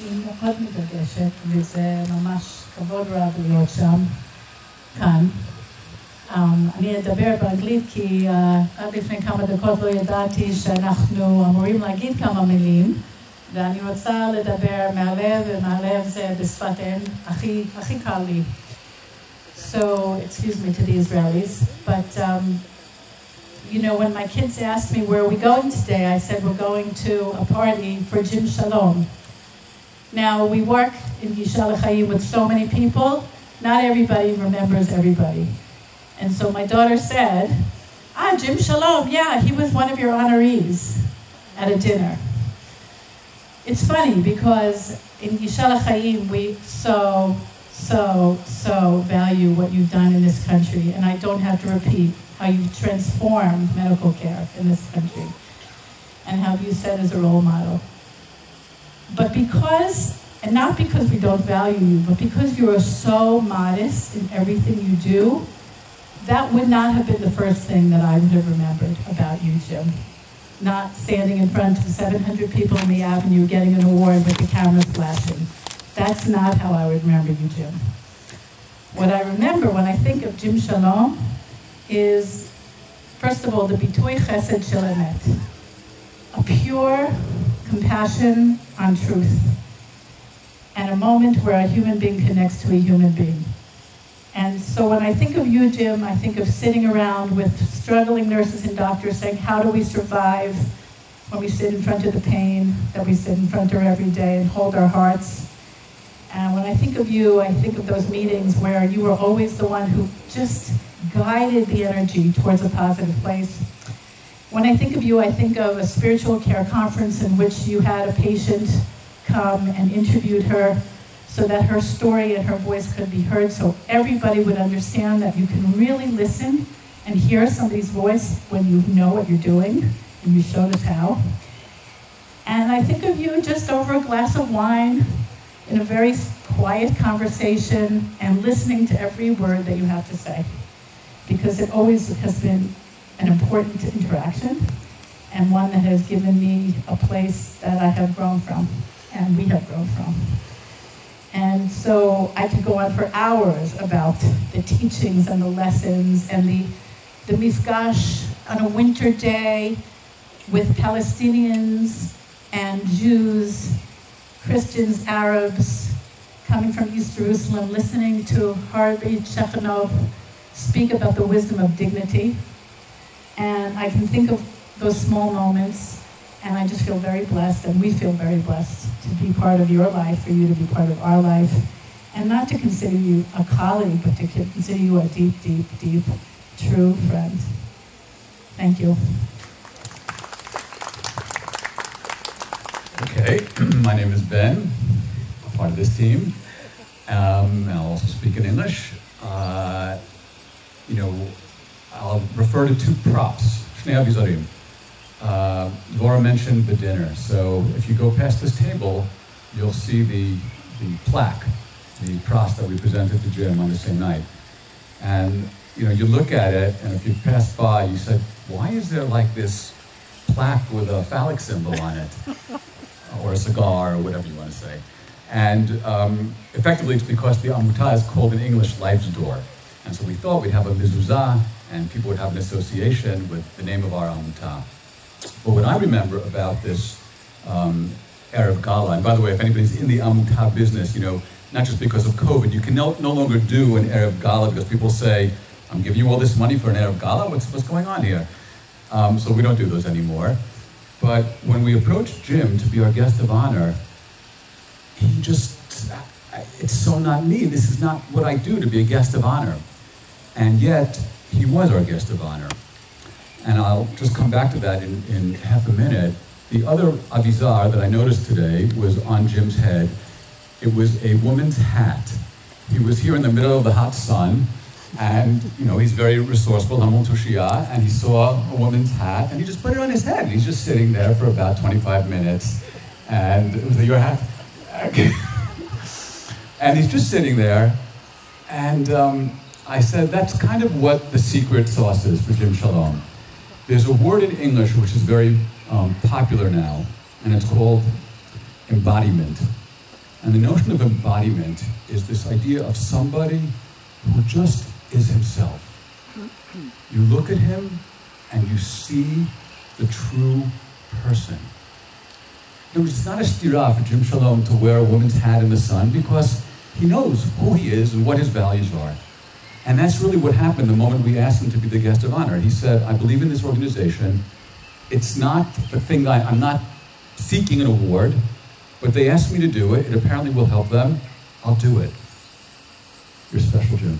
היא מאוד מתרגשת, וזה ממש כבוד רב להיות שם, כאן. אני אדבר באנגלית כי עד לפני כמה דקות לא ידעתי שאנחנו אמורים להגיד כמה מילים, ואני רוצה לדבר מהלב, ומהלב זה בשפת אם, הכי קל לי. So, excuse me to the Israelis, but you know, when my kids asked me where are we going today, I said we're going to a party for Jim Shalom. Now, we work in Gisha L'Chaim with so many people, not everybody remembers everybody. And so my daughter said, Jim Shalom, yeah, he was one of your honorees at a dinner. It's funny because in Gisha L'Chaim we so value what you've done in this country, and I don't have to repeat how you've transformed medical care in this country and how you set as a role model. But because, and not because we don't value you, but because you are so modest in everything you do, that would not have been the first thing that I would have remembered about you, Jim. Not standing in front of 700 people in the avenue getting an award with the cameras flashing. That's not how I would remember you, Jim. What I remember when I think of Jim Shalom is, first of all, the Bitoy Chesed Shel Emet, a pure compassion on truth, and a moment where a human being connects to a human being. And so when I think of you, Jim, I think of sitting around with struggling nurses and doctors saying, how do we survive when we sit in front of the pain that we sit in front of every day and hold our hearts? And when I think of you, I think of those meetings where you were always the one who just guided the energy towards a positive place. When I think of you, I think of a spiritual care conference in which you had a patient come and interviewed her so that her story and her voice could be heard, so everybody would understand that you can really listen and hear somebody's voice when you know what you're doing, and you showed us how. And I think of you just over a glass of wine, in a very quiet conversation, and listening to every word that you have to say, because it always has been an important interaction, and one that has given me a place that I have grown from, and we have grown from. And so I could go on for hours about the teachings and the lessons and the mifgash on a winter day with Palestinians and Jews, Christians, Arabs, coming from East Jerusalem, listening to Harbi Shechanov speak about the wisdom of dignity. And I can think of those small moments, and I just feel very blessed, and we feel very blessed to be part of your life, for you to be part of our life, and not to consider you a colleague, but to consider you a deep, deep, deep, true friend. Thank you. Okay, my name is Ben, I'm part of this team, and I'll also speak in English. I'll refer to two props. Shnei avizarim. Dvora mentioned the dinner, so if you go past this table, you'll see the plaque, the pros that we presented to Jim on the same night. And you look at it, and if you pass by, you said, why is there like this plaque with a phallic symbol on it? Or a cigar, or whatever you want to say. And effectively, it's because the Amutah is called in English Lifesdoor. And so we thought we'd have a mezuzah, and people would have an association with the name of our Amutah. But what I remember about this Erev Gala, and by the way, if anybody's in the Amutah business, not just because of COVID, you can no longer do an Erev Gala because people say, I'm giving you all this money for an Erev Gala, what's going on here? So we don't do those anymore. But when we approached Jim to be our guest of honor, he just, it's so not me. This is not what I do, to be a guest of honor. And yet, he was our guest of honor. And I'll just come back to that in half a minute. The other avizar that I noticed today was on Jim's head. It was a woman's hat. He was here in the middle of the hot sun, and he's very resourceful, Hamon Tushia, and he saw a woman's hat, and he just put it on his head. He's just sitting there for about 25 minutes, and was it your hat? And he's just sitting there, and I said, that's kind of what the secret sauce is for Jim Shalom. There's a word in English which is very popular now, and it's called embodiment. And the notion of embodiment is this idea of somebody who just is himself. You look at him and you see the true person. It's not a stira for Jim Shalom to wear a woman's hat in the sun, because he knows who he is and what his values are. And that's really what happened the moment we asked him to be the guest of honor. He said, I believe in this organization. It's not the thing I'm not seeking an award, but they asked me to do it. It apparently will help them. I'll do it. You're special, Jim.